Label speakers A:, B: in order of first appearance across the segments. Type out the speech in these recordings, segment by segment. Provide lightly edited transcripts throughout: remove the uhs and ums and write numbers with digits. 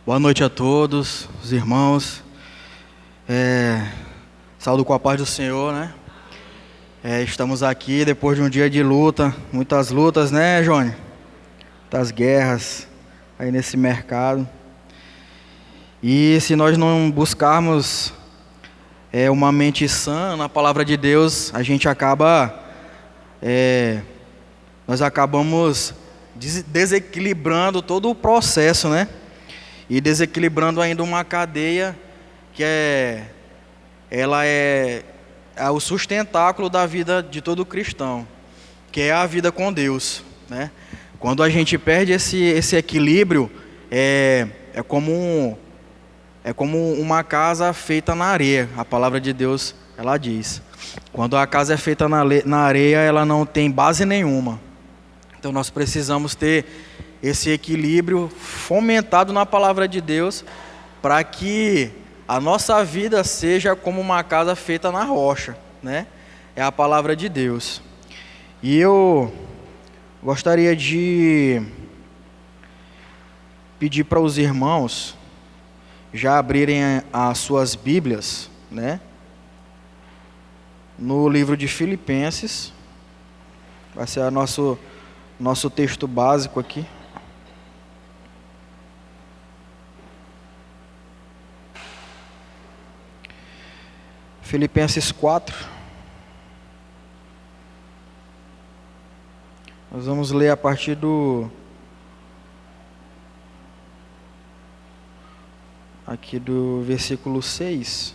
A: Boa noite a todos, os irmãos. Saúdo com a paz do Senhor, né? Estamos aqui depois de um dia de luta, muitas lutas, né, Johnny? Muitas guerras aí nesse mercado. E se nós não buscarmos uma mente sã na palavra de Deus, nós acabamos desequilibrando todo o processo, né? E desequilibrando ainda uma cadeia que ela é o sustentáculo da vida de todo cristão, que é a vida com Deus, né? Quando a gente perde esse equilíbrio, é como uma casa feita na areia. A palavra de Deus, ela diz. Quando a casa é feita na areia, ela não tem base nenhuma. Então nós precisamos ter esse equilíbrio fomentado na palavra de Deus, para que a nossa vida seja como uma casa feita na rocha, né? É a palavra de Deus. E eu gostaria de pedir para os irmãos já abrirem as suas Bíblias, né? No livro de Filipenses, vai ser nosso texto básico aqui. Filipenses 4. Nós vamos ler a partir do versículo 6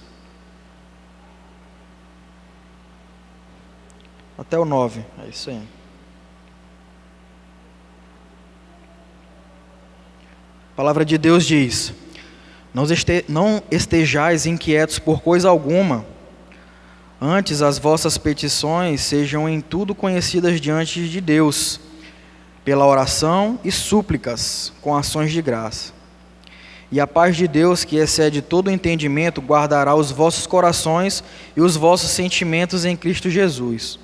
A: até o 9. É isso aí. A palavra de Deus diz: não estejais inquietos por coisa alguma. Antes, as vossas petições sejam em tudo conhecidas diante de Deus, pela oração e súplicas, com ações de graça. E a paz de Deus, que excede todo entendimento, guardará os vossos corações e os vossos sentimentos em Cristo Jesus.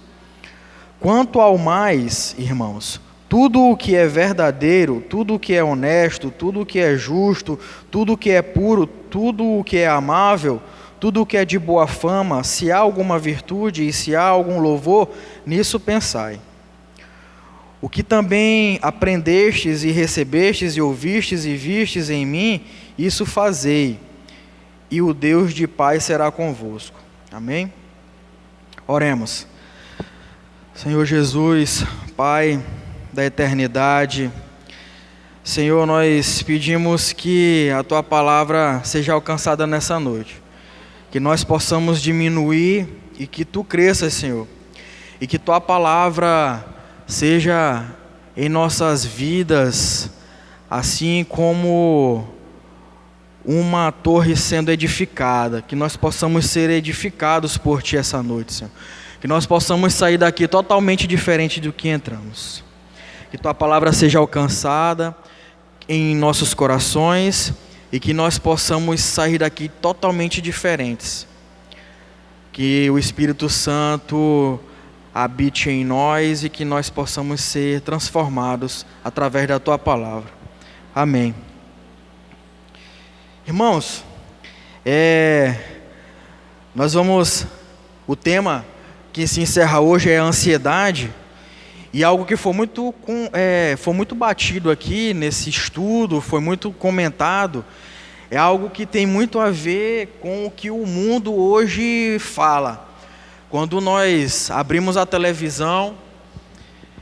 A: Quanto ao mais, irmãos, tudo o que é verdadeiro, tudo o que é honesto, tudo o que é justo, tudo o que é puro, tudo o que é amável, tudo o que é de boa fama, se há alguma virtude e se há algum louvor, nisso pensai. O que também aprendestes e recebestes e ouvistes e vistes em mim, isso fazei, e o Deus de paz será convosco. Amém? Oremos. Senhor Jesus, Pai da eternidade, Senhor, nós pedimos que a Tua palavra seja alcançada nessa noite, que nós possamos diminuir e que Tu cresças, Senhor, e que Tua palavra seja em nossas vidas, assim como uma torre sendo edificada, que nós possamos ser edificados por Ti essa noite, Senhor, que nós possamos sair daqui totalmente diferente do que entramos, que Tua palavra seja alcançada em nossos corações, e que nós possamos sair daqui totalmente diferentes. Que o Espírito Santo habite em nós e que nós possamos ser transformados através da Tua palavra. Amém. Irmãos, o tema que se encerra hoje é a ansiedade. E algo que foi muito batido aqui nesse estudo, foi muito comentado, é algo que tem muito a ver com o que o mundo hoje fala. Quando nós abrimos a televisão,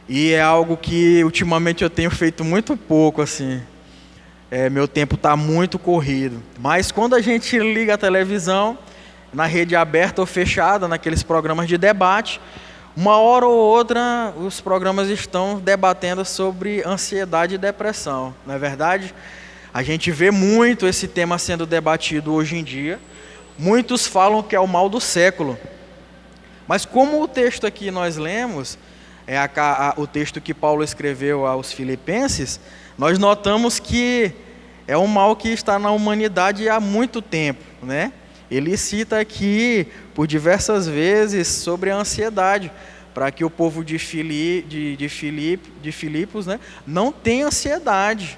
A: e é algo que ultimamente eu tenho feito muito pouco, assim, meu tempo está muito corrido. Mas quando a gente liga a televisão, na rede aberta ou fechada, naqueles programas de debate, uma hora ou outra, os programas estão debatendo sobre ansiedade e depressão, não é verdade? A gente vê muito esse tema sendo debatido hoje em dia. Muitos falam que é o mal do século. Mas como o texto aqui nós lemos, o texto que Paulo escreveu aos Filipenses, nós notamos que é um mal que está na humanidade há muito tempo, né? Ele cita aqui por diversas vezes sobre a ansiedade, para que o povo de Filipos, né, não tenha ansiedade.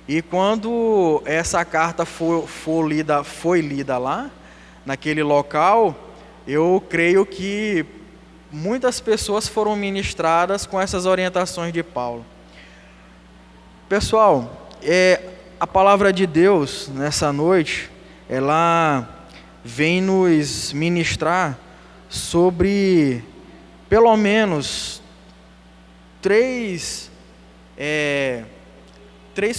A: E quando essa carta foi lida lá, naquele local, eu creio que muitas pessoas foram ministradas com essas orientações de Paulo. Pessoal, a palavra de Deus nessa noite, ela vem nos ministrar sobre pelo menos três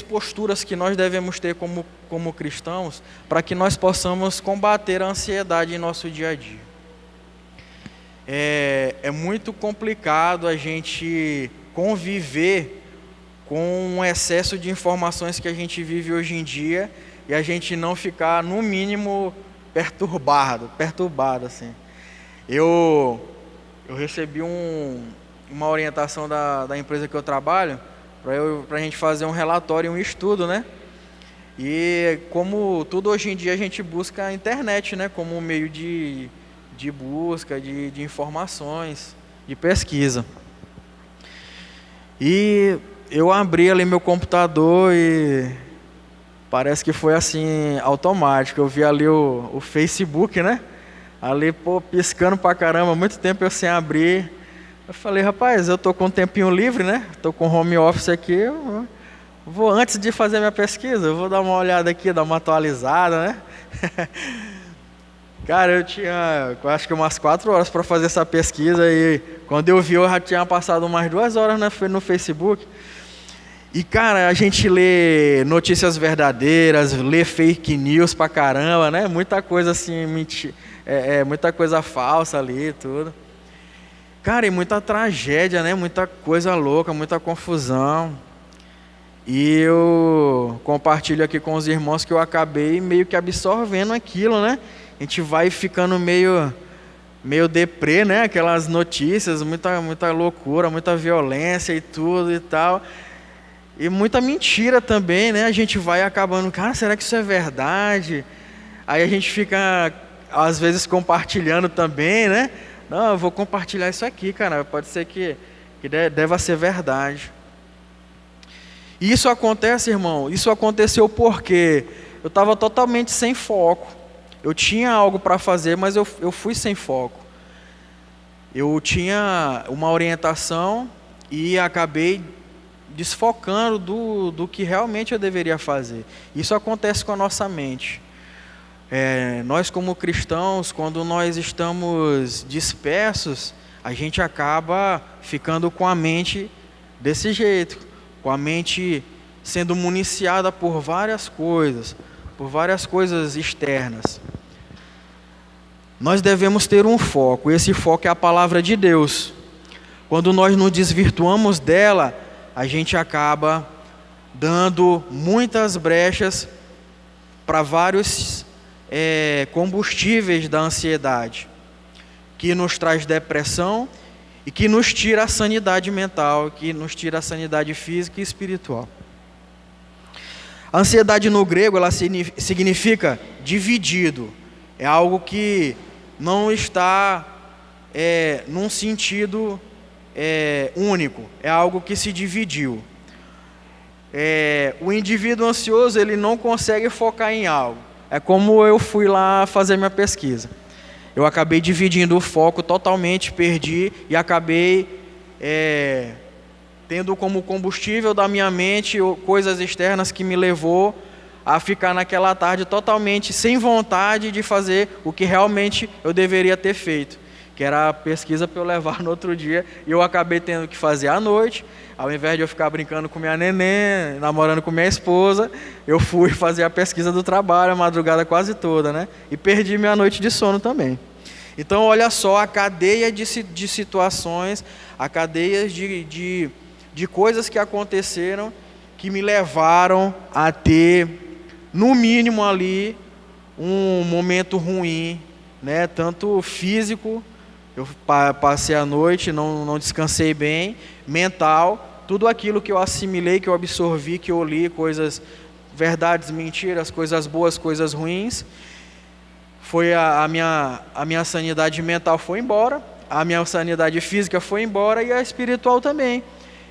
A: posturas que nós devemos ter como cristãos para que nós possamos combater a ansiedade em nosso dia a dia. É muito complicado a gente conviver com o excesso de informações que a gente vive hoje em dia e a gente não ficar, no mínimo, perturbado assim. Eu recebi uma orientação da empresa que eu trabalho para a gente fazer um relatório, um estudo, né? E como tudo hoje em dia a gente busca a internet, né? Como um meio de busca, de informações, de pesquisa. E eu abri ali meu computador e parece que foi assim, automático. Eu vi ali o Facebook, né? Ali, piscando pra caramba, muito tempo eu sem abrir. Eu falei, rapaz, eu tô com um tempinho livre, né? Tô com home office aqui, eu vou, antes de fazer minha pesquisa, eu vou dar uma olhada aqui, dar uma atualizada, né? Cara, eu tinha, acho que umas 4 horas para fazer essa pesquisa e quando eu vi, eu já tinha passado umas 2 horas no Facebook. E, cara, a gente lê notícias verdadeiras, lê fake news pra caramba, né? Muita coisa assim, muita coisa falsa ali e tudo. Cara, e muita tragédia, né? Muita coisa louca, muita confusão. E eu compartilho aqui com os irmãos que eu acabei meio que absorvendo aquilo, né? A gente vai ficando meio deprê, né? Aquelas notícias, muita loucura, muita violência e tudo e tal. E muita mentira também, né? A gente vai acabando, cara, será que isso é verdade? Aí a gente fica, às vezes, compartilhando também, né? Não, eu vou compartilhar isso aqui, cara. Pode ser que deva ser verdade. E isso acontece, irmão, isso aconteceu porque eu estava totalmente sem foco. Eu tinha algo para fazer, mas eu fui sem foco. Eu tinha uma orientação e acabei desfocando do que realmente eu deveria fazer. Isso acontece com a nossa mente. Nós como cristãos, quando nós estamos dispersos, a gente acaba ficando com a mente desse jeito, com a mente sendo municiada por várias coisas externas. Nós devemos ter um foco, esse foco é a palavra de Deus. Quando nós nos desvirtuamos dela, a gente acaba dando muitas brechas para vários combustíveis da ansiedade, que nos traz depressão e que nos tira a sanidade mental, que nos tira a sanidade física e espiritual. A ansiedade no grego, ela significa dividido. É algo que não está num sentido único. É algo que se dividiu. O indivíduo ansioso, ele não consegue focar em algo. É como eu fui lá fazer minha pesquisa. Eu acabei dividindo o foco totalmente, perdi e acabei tendo como combustível da minha mente coisas externas que me levou a ficar naquela tarde totalmente sem vontade de fazer o que realmente eu deveria ter feito, que era a pesquisa para eu levar no outro dia, e eu acabei tendo que fazer à noite. Ao invés de eu ficar brincando com minha neném, namorando com minha esposa, eu fui fazer a pesquisa do trabalho a madrugada quase toda, né? E perdi minha noite de sono também. Então, olha só, a cadeia de situações, a cadeia de coisas que aconteceram que me levaram a ter, no mínimo ali, um momento ruim, né? Tanto físico, eu passei a noite, não descansei bem, mental, tudo aquilo que eu assimilei, que eu absorvi, que eu li, coisas, verdades, mentiras, coisas boas, coisas ruins, a minha sanidade mental foi embora, a minha sanidade física foi embora e a espiritual também.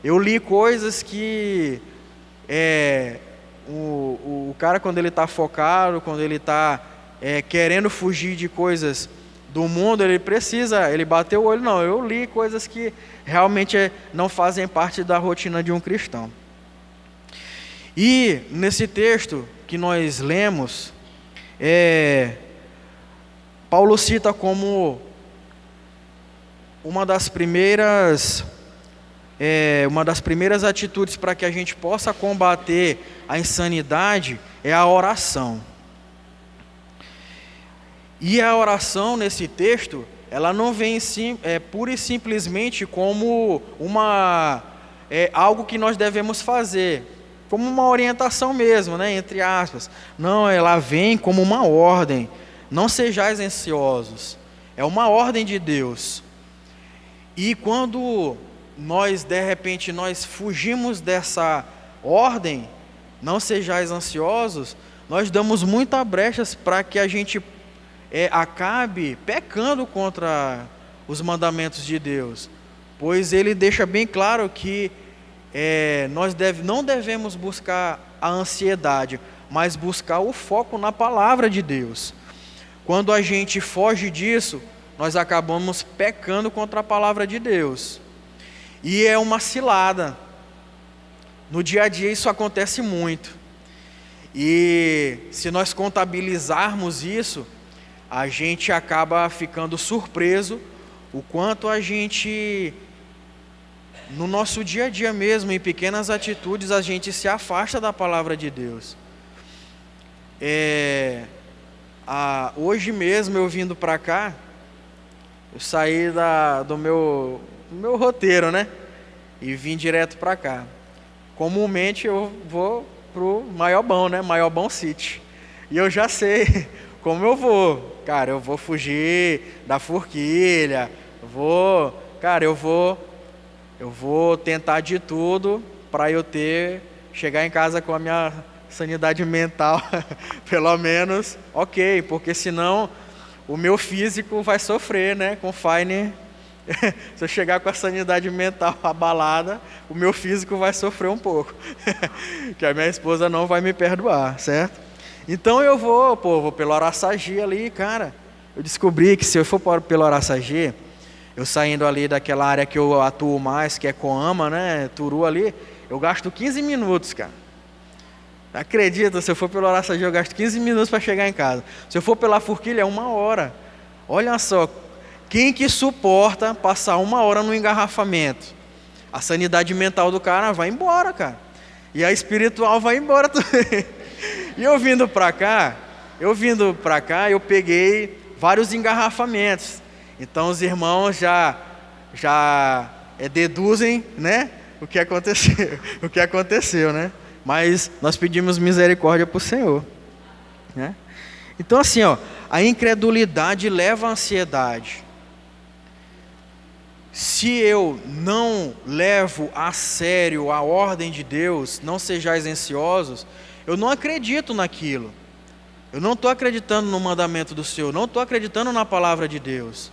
A: Eu li coisas que o cara, quando ele está focado, quando ele está querendo fugir de coisas do mundo, ele bateu o olho, não, eu li coisas que realmente não fazem parte da rotina de um cristão. E nesse texto que nós lemos, Paulo cita como uma das primeiras atitudes para que a gente possa combater a insanidade é a oração. E a oração nesse texto, ela não vem pura e simplesmente como algo que nós devemos fazer, como uma orientação mesmo, né, entre aspas. Não, ela vem como uma ordem. Não sejais ansiosos. É uma ordem de Deus. E quando nós, de repente, nós fugimos dessa ordem, não sejais ansiosos, nós damos muitas brechas para que a gente acabe pecando contra os mandamentos de Deus. Pois ele deixa bem claro que nós não devemos buscar a ansiedade, mas buscar o foco na palavra de Deus. Quando a gente foge disso, nós acabamos pecando contra a palavra de Deus. E é uma cilada. No dia a dia isso acontece muito. E se nós contabilizarmos isso, a gente acaba ficando surpreso o quanto a gente, no nosso dia a dia mesmo, em pequenas atitudes, a gente se afasta da palavra de Deus. Hoje mesmo, eu vindo para cá, eu saí do meu roteiro, né? E vim direto para cá. Comumente eu vou pro Maiobão, né? Maiobão City. E eu já sei como eu vou. Cara, eu vou fugir da forquilha. Eu vou tentar de tudo para eu chegar em casa com a minha sanidade mental, pelo menos, ok, porque senão o meu físico vai sofrer, né, com Fine. Se eu chegar com a sanidade mental abalada, o meu físico vai sofrer um pouco, que a minha esposa não vai me perdoar, certo? Então eu vou pelo Araçagi ali, cara. Eu descobri que se eu for pelo Araçagi, eu saindo ali daquela área que eu atuo mais, que é Coama, né, Turu ali, eu gasto 15 minutos, cara. Acredita, se eu for pelo Araçagi, eu gasto 15 minutos para chegar em casa. Se eu for pela forquilha, é 1 hora. Olha só, quem que suporta passar 1 hora no engarrafamento? A sanidade mental do cara vai embora, cara. E a espiritual vai embora também. E eu vindo para cá, eu peguei vários engarrafamentos. Então os irmãos já deduzem, né, o que aconteceu, né? Mas nós pedimos misericórdia para o Senhor, né? Então assim, a incredulidade leva à ansiedade. Se eu não levo a sério a ordem de Deus, não sejais ansiosos, eu não acredito naquilo. Eu não estou acreditando no mandamento do Senhor, não estou acreditando na palavra de Deus.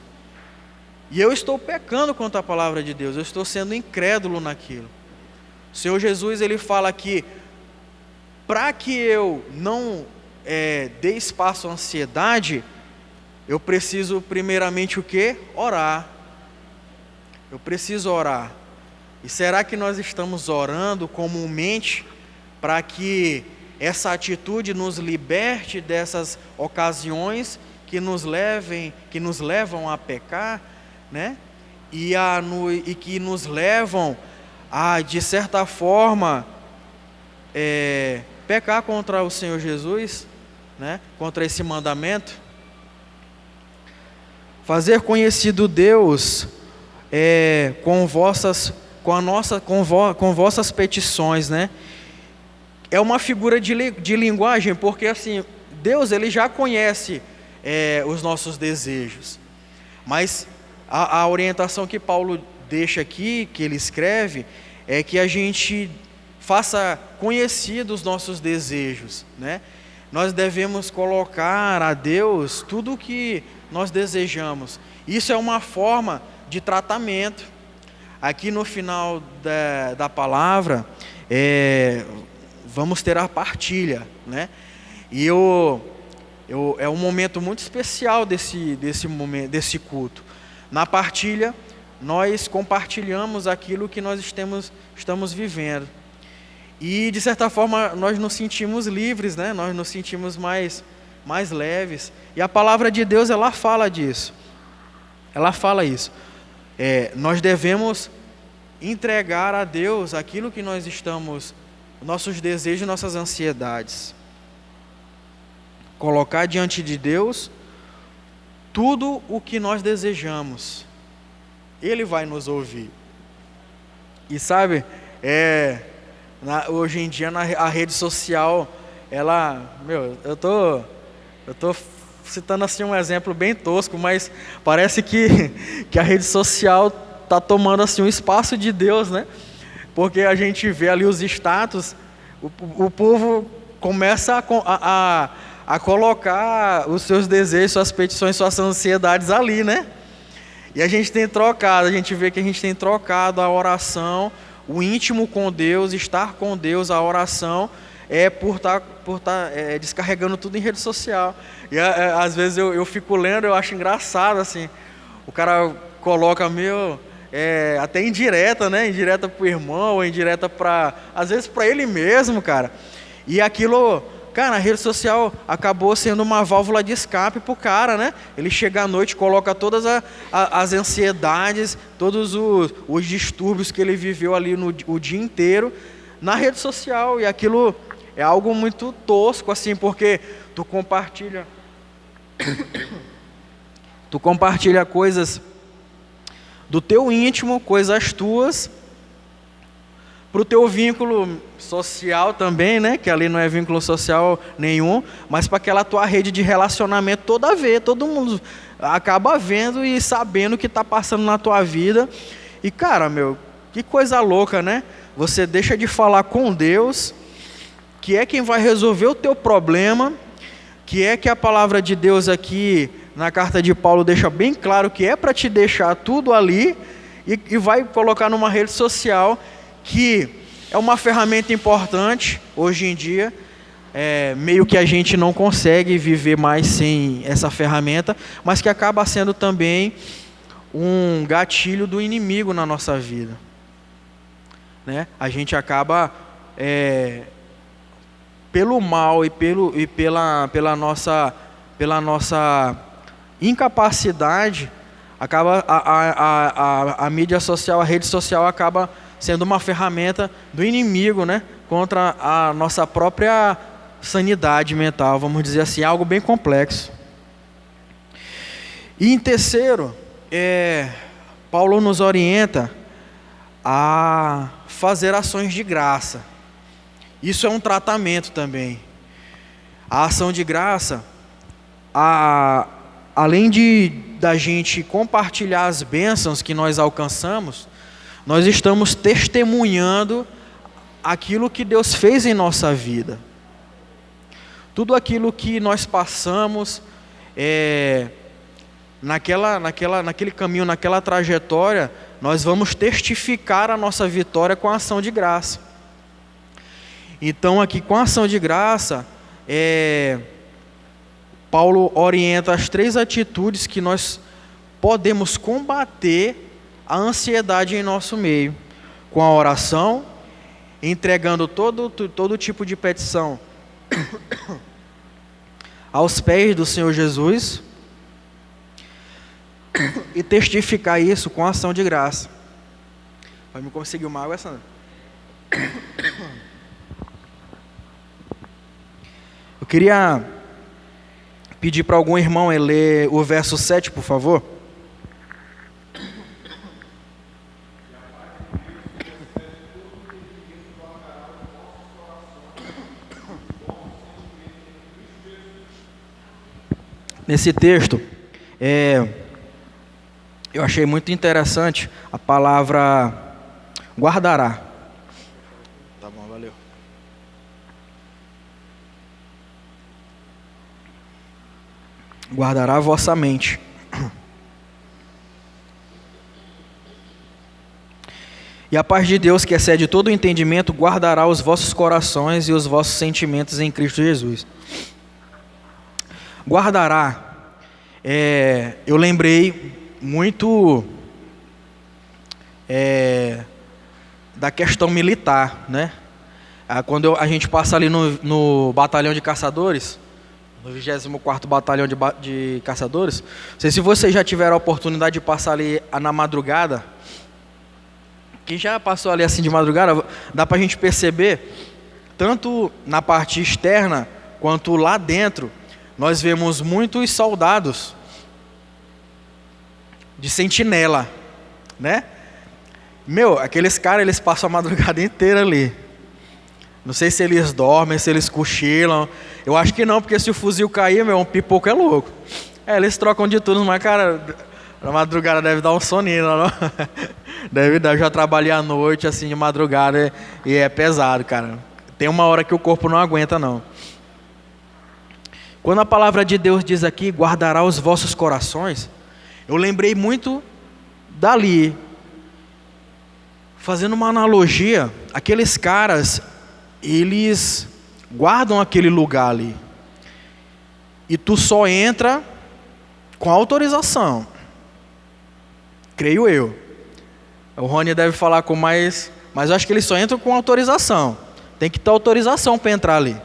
A: E eu estou pecando contra a palavra de Deus, eu estou sendo incrédulo naquilo. O Senhor Jesus, ele fala que para que eu não dê espaço à ansiedade, eu preciso primeiramente o quê? Orar. Eu preciso orar. E será que nós estamos orando comumente para que essa atitude nos liberte dessas ocasiões que nos levam a pecar, né? E que nos levam a, de certa forma, pecar contra o Senhor Jesus, né? Contra esse mandamento. Fazer conhecido Deus com vossas petições, né? É uma figura de linguagem, porque assim, Deus, ele já conhece os nossos desejos, mas a orientação que Paulo deixa aqui, que ele escreve, é que a gente faça conhecidos os nossos desejos, né? Nós devemos colocar a Deus tudo o que nós desejamos. Isso é uma forma de tratamento. Aqui no final da palavra, vamos ter a partilha, né? E é um momento muito especial desse culto. Na partilha, nós compartilhamos aquilo que nós estamos vivendo. E, de certa forma, nós nos sentimos livres, né? Nós nos sentimos mais leves. E a palavra de Deus, ela fala disso. Ela fala isso. Nós devemos entregar a Deus aquilo que nós estamos, nossos desejos, nossas ansiedades. Colocar diante de Deus tudo o que nós desejamos. Ele vai nos ouvir. E sabe, hoje em dia a rede social, eu tô citando assim um exemplo bem tosco, mas parece que a rede social está tomando assim um espaço de Deus, né? Porque a gente vê ali os status, o povo começa a colocar os seus desejos, suas petições, suas ansiedades ali, né? E a gente vê que a gente tem trocado a oração, o íntimo com Deus, estar com Deus, a oração, por estar descarregando tudo em rede social. E às vezes eu fico lendo, eu acho engraçado, assim, o cara coloca até indireta, né? Indireta para o irmão, ou indireta às vezes para ele mesmo, cara. E aquilo, cara, a rede social acabou sendo uma válvula de escape pro cara, né? Ele chega à noite, coloca todas as ansiedades, todos os distúrbios que ele viveu ali o dia inteiro na rede social. E aquilo é algo muito tosco, assim, porque tu compartilha coisas do teu íntimo, coisas tuas, para o teu vínculo social também, né? Que ali não é vínculo social nenhum, mas para aquela tua rede de relacionamento todo mundo acaba vendo e sabendo o que está passando na tua vida. E cara, que coisa louca, né? Você deixa de falar com Deus, que é quem vai resolver o teu problema, que a palavra de Deus aqui na carta de Paulo deixa bem claro que é para te deixar tudo ali, e vai colocar numa rede social que é uma ferramenta importante hoje em dia. Meio que a gente não consegue viver mais sem essa ferramenta, mas que acaba sendo também um gatilho do inimigo na nossa vida, né? A gente acaba pelo mal e pela nossa incapacidade, acaba a mídia social, a rede social acaba sendo uma ferramenta do inimigo, né? Contra a nossa própria sanidade mental, vamos dizer assim, algo bem complexo. E em terceiro, Paulo nos orienta a fazer ações de graça. Isso é um tratamento também. A ação de graça, além da gente compartilhar as bênçãos que nós alcançamos, nós estamos testemunhando aquilo que Deus fez em nossa vida. Tudo aquilo que nós passamos, naquele caminho, naquela trajetória, nós vamos testificar a nossa vitória com a ação de graça. Então aqui com a ação de graça, Paulo orienta as 3 atitudes que nós podemos combater a ansiedade em nosso meio: com a oração, entregando todo tipo de petição aos pés do Senhor Jesus, e testificar isso com a ação de graça. Vai me conseguir uma água, Sandra? Eu queria pedir para algum irmão ler o verso 7, por favor. Nesse texto, eu achei muito interessante a palavra guardará. Tá bom, valeu. Guardará a vossa mente. E a paz de Deus, que excede todo o entendimento, guardará os vossos corações e os vossos sentimentos em Cristo Jesus. Guardará. Eu lembrei muito da questão militar, né? Quando a gente passa ali no batalhão de caçadores, no 24º Batalhão de Caçadores, não sei se vocês já tiveram a oportunidade de passar ali na madrugada. Quem já passou ali assim de madrugada, dá pra gente perceber, tanto na parte externa, quanto lá dentro, nós vemos muitos soldados de sentinela, né? Aqueles caras, eles passam a madrugada inteira ali. Não sei se eles dormem, se eles cochilam. Eu acho que não, porque se o fuzil cair, um pipoco é louco. Eles trocam de turno, mas, cara, na madrugada deve dar um soninho, não? Deve dar. Eu já trabalhei à noite, assim, de madrugada, e é pesado, cara. Tem uma hora que o corpo não aguenta, não. Quando a palavra de Deus diz aqui, guardará os vossos corações, eu lembrei muito dali, fazendo uma analogia, aqueles caras, eles guardam aquele lugar ali, e tu só entra com autorização, creio eu. O Rony deve falar com mais, mas eu acho que eles só entram com autorização. Tem que ter autorização para entrar ali.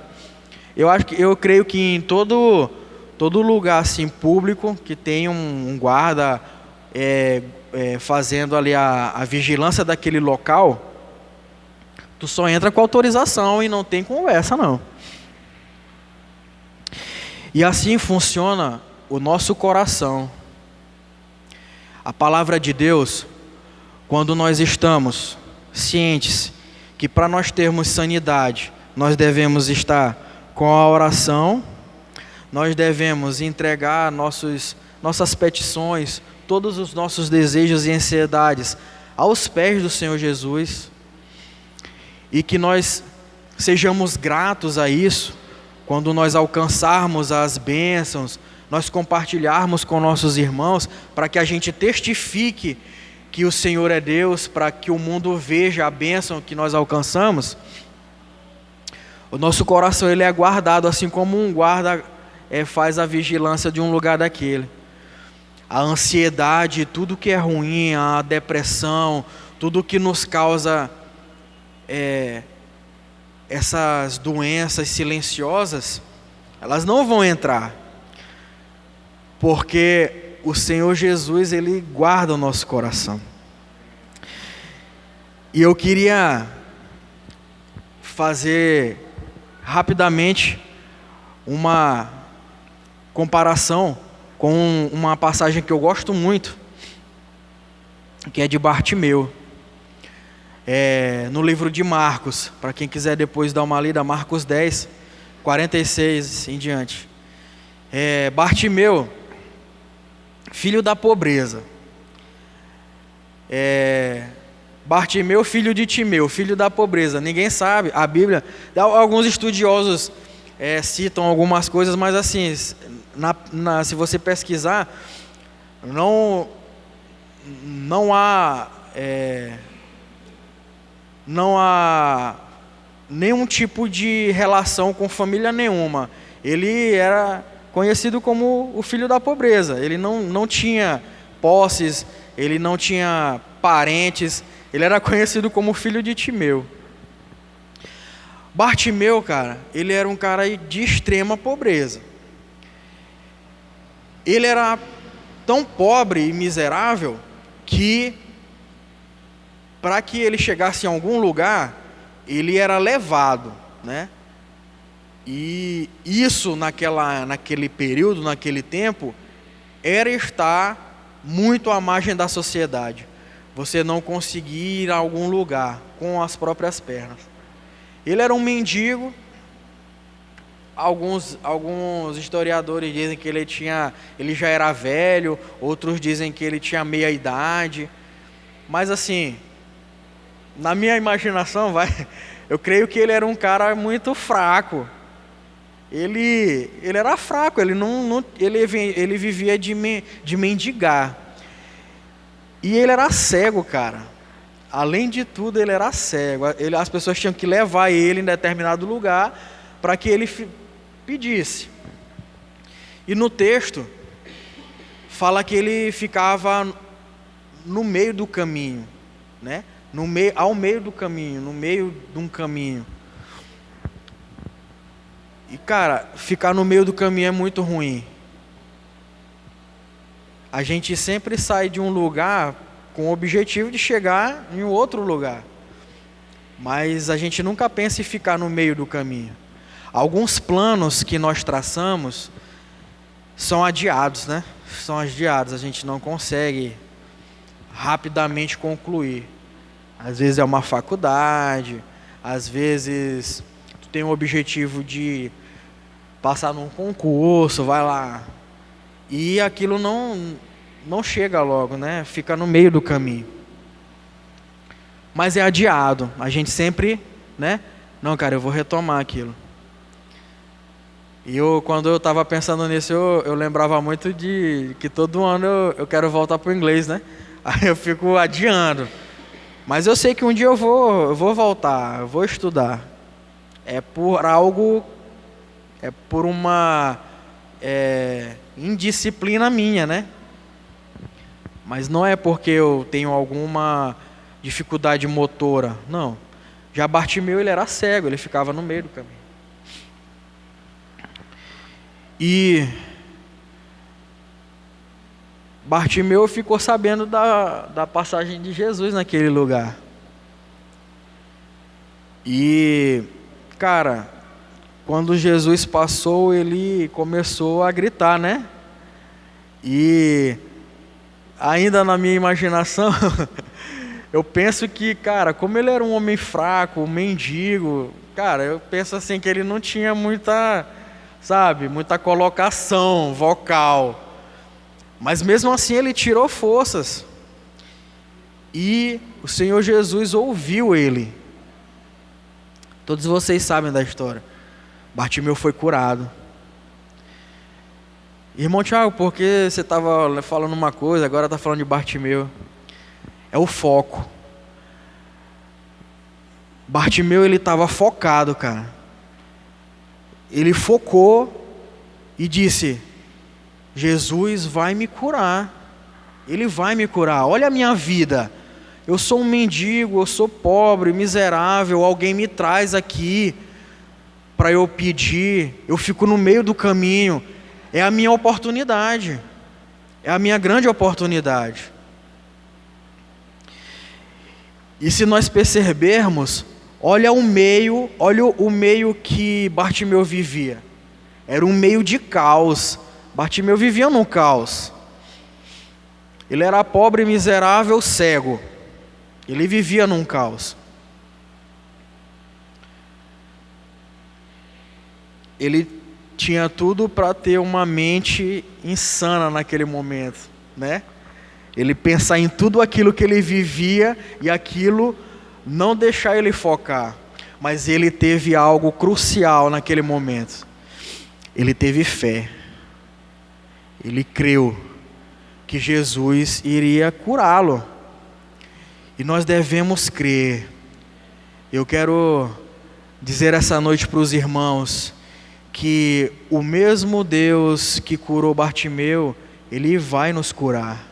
A: Eu creio que em todo lugar assim público que tem um guarda fazendo ali a vigilância daquele local, tu só entra com autorização e não tem conversa, não. E assim funciona o nosso coração. A palavra de Deus, quando nós estamos cientes que para nós termos sanidade, nós devemos estar com a oração, nós devemos entregar nossas petições, todos os nossos desejos e ansiedades aos pés do Senhor Jesus, e que nós sejamos gratos a isso, quando nós alcançarmos as bênçãos, nós compartilharmos com nossos irmãos, para que a gente testifique que o Senhor é Deus, para que o mundo veja a bênção que nós alcançamos. O nosso coração ele é guardado, assim como um guarda faz a vigilância de um lugar daquele. A ansiedade, tudo que é ruim, a depressão, tudo que nos causa essas doenças silenciosas, elas não vão entrar, porque o Senhor Jesus, Ele guarda o nosso coração. E eu queria fazer rapidamente uma comparação com uma passagem que eu gosto muito, que é de Bartimeu, no livro de Marcos. Para quem quiser depois dar uma lida, Marcos 10, 46 em diante. Bartimeu, filho da pobreza. Bartimeu, filho de Timeu, filho da pobreza. Ninguém sabe, a Bíblia, alguns estudiosos citam algumas coisas, mas assim, se você pesquisar, não há nenhum tipo de relação com família nenhuma. Ele era conhecido como o filho da pobreza. Ele não tinha posses, ele não tinha parentes, ele era conhecido como filho de Timeu. Bartimeu, cara, ele era um cara de extrema pobreza. Ele era tão pobre e miserável que, para que ele chegasse em algum lugar, ele era levado, né? E isso naquele período, naquele tempo, era estar muito à margem da sociedade. Você não conseguir ir a algum lugar com as próprias pernas. Ele era um mendigo. Alguns historiadores dizem que ele já era velho, outros dizem que ele tinha meia idade. Mas assim, na minha imaginação, eu creio que ele era um cara muito fraco. Ele era fraco, ele vivia de mendigar. E ele era cego, cara. além de tudo, ele era cego. As pessoas tinham que levar ele em determinado lugar para que ele pedisse. E no texto, fala que ele ficava no meio do caminho, né? Ao meio do caminho, no meio de um caminho. E, cara, ficar no meio do caminho é muito ruim. A gente sempre sai de um lugar com o objetivo de chegar em outro lugar. Mas a gente nunca pensa em ficar no meio do caminho. Alguns planos que nós traçamos são adiados, né? São adiados, a gente não consegue rapidamente concluir. Às vezes é uma faculdade, às vezes tu tem o objetivo de passar num concurso, vai lá. E aquilo não chega logo, né? Fica no meio do caminho. Mas é adiado. A gente sempre, né? Não, cara, eu vou retomar aquilo. E quando eu estava pensando nisso, eu lembrava muito de que todo ano eu quero voltar para o inglês, né? Aí eu fico adiando. Mas eu sei que um dia eu vou voltar, eu vou estudar. É por algo, é por uma indisciplina minha, né? Mas não é porque eu tenho alguma dificuldade motora, não. Já Bartimeu, ele era cego, ele ficava no meio do caminho. E Bartimeu ficou sabendo da passagem de Jesus naquele lugar. E, cara, quando Jesus passou, ele começou a gritar, né? E ainda na minha imaginação, eu penso que, cara, como ele era um homem fraco, um mendigo, cara, eu penso assim que ele não tinha muita colocação vocal. Mas mesmo assim ele tirou forças. E o Senhor Jesus ouviu ele. Todos vocês sabem da história. Bartimeu foi curado. Irmão Tiago, por que você estava falando uma coisa, agora está falando de Bartimeu? É o foco. Bartimeu, ele estava focado, cara. Ele focou e disse: Jesus vai me curar. Ele vai me curar. Olha a minha vida. Eu sou um mendigo, eu sou pobre, miserável. Alguém me traz aqui para eu pedir. Eu fico no meio do caminho. É a minha oportunidade. É a minha grande oportunidade. E se nós percebermos, olha o meio que Bartimeu vivia. Era um meio de caos. Bartimeu vivia num caos. Ele era pobre, miserável, cego. Ele vivia num caos. Ele tinha tudo para ter uma mente insana naquele momento, né? Ele pensar em tudo aquilo que ele vivia e aquilo não deixar ele focar. Mas ele teve algo crucial naquele momento. Ele teve fé. Ele creu que Jesus iria curá-lo. E nós devemos crer. Eu quero dizer essa noite para os irmãos que o mesmo Deus que curou Bartimeu, Ele vai nos curar.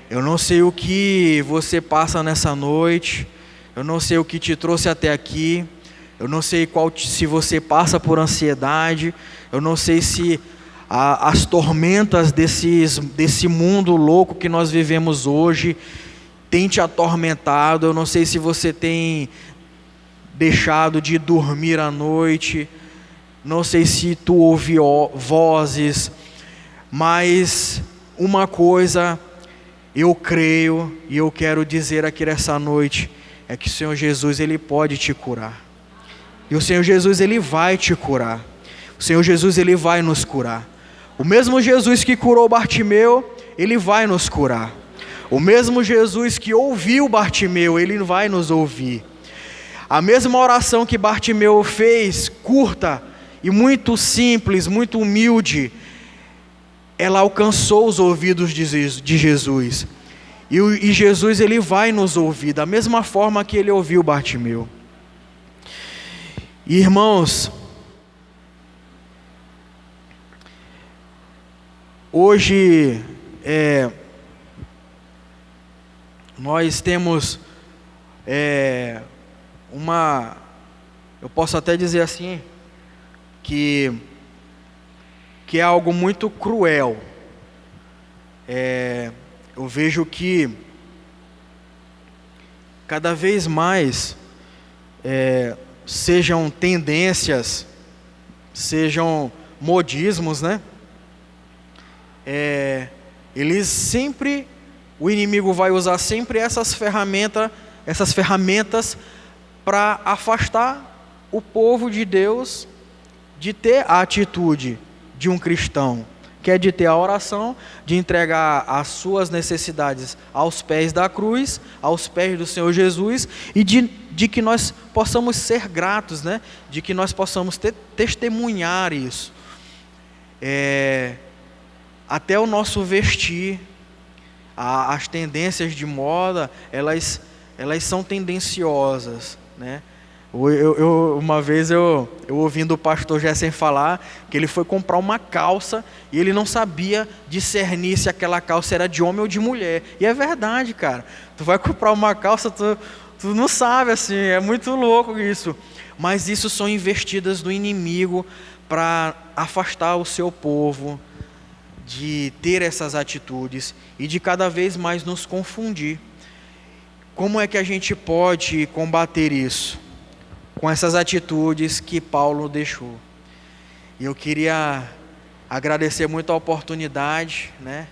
A: Eu não sei o que você passa nessa noite, eu não sei o que te trouxe até aqui, eu não sei se você passa por ansiedade, eu não sei se as tormentas desse mundo louco que nós vivemos hoje tem te atormentado. Eu não sei se você tem deixado de dormir à noite, não sei se tu ouve vozes, mas uma coisa eu creio e eu quero dizer aqui nessa noite é que o Senhor Jesus, Ele pode te curar. E o Senhor Jesus, Ele vai te curar. O Senhor Jesus, Ele vai nos curar. O mesmo Jesus que curou Bartimeu, Ele vai nos curar. O mesmo Jesus que ouviu Bartimeu, Ele vai nos ouvir. A mesma oração que Bartimeu fez, curta e muito simples, muito humilde, ela alcançou os ouvidos de Jesus. E Jesus, ele vai nos ouvir da mesma forma que ele ouviu Bartimeu. E, irmãos, hoje nós temos eu posso até dizer assim, que é algo muito cruel. Eu vejo que cada vez mais sejam tendências, sejam modismos, né? O inimigo vai usar sempre essas ferramentas para afastar o povo de Deus de ter a atitude de um cristão, que é de ter a oração, de entregar as suas necessidades aos pés da cruz, aos pés do Senhor Jesus, e de que nós possamos ser gratos, né? De que nós possamos testemunhar isso. Até o nosso vestir, as tendências de moda, elas são tendenciosas, né? Uma vez eu ouvindo o pastor Jessen falar que ele foi comprar uma calça e ele não sabia discernir se aquela calça era de homem ou de mulher. E é verdade, cara. Tu vai comprar uma calça, tu não sabe, assim, é muito louco isso. Mas isso são investidas do inimigo para afastar o seu povo de ter essas atitudes e de cada vez mais nos confundir. Como é que a gente pode combater isso? Com essas atitudes que Paulo deixou. E eu queria agradecer muito a oportunidade, né?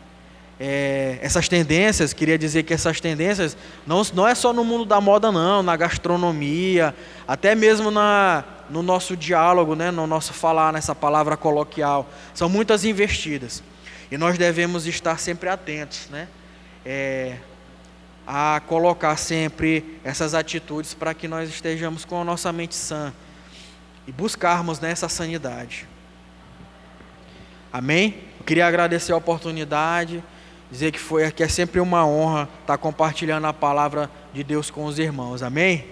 A: Essas tendências, queria dizer que essas tendências não é só no mundo da moda não, na gastronomia, até mesmo no nosso diálogo, né? No nosso falar, nessa palavra coloquial, são muitas investidas. E nós devemos estar sempre atentos, né? A colocar sempre essas atitudes para que nós estejamos com a nossa mente sã e buscarmos nessa sanidade. Amém? Eu queria agradecer a oportunidade, dizer que é sempre uma honra estar compartilhando a palavra de Deus com os irmãos. Amém?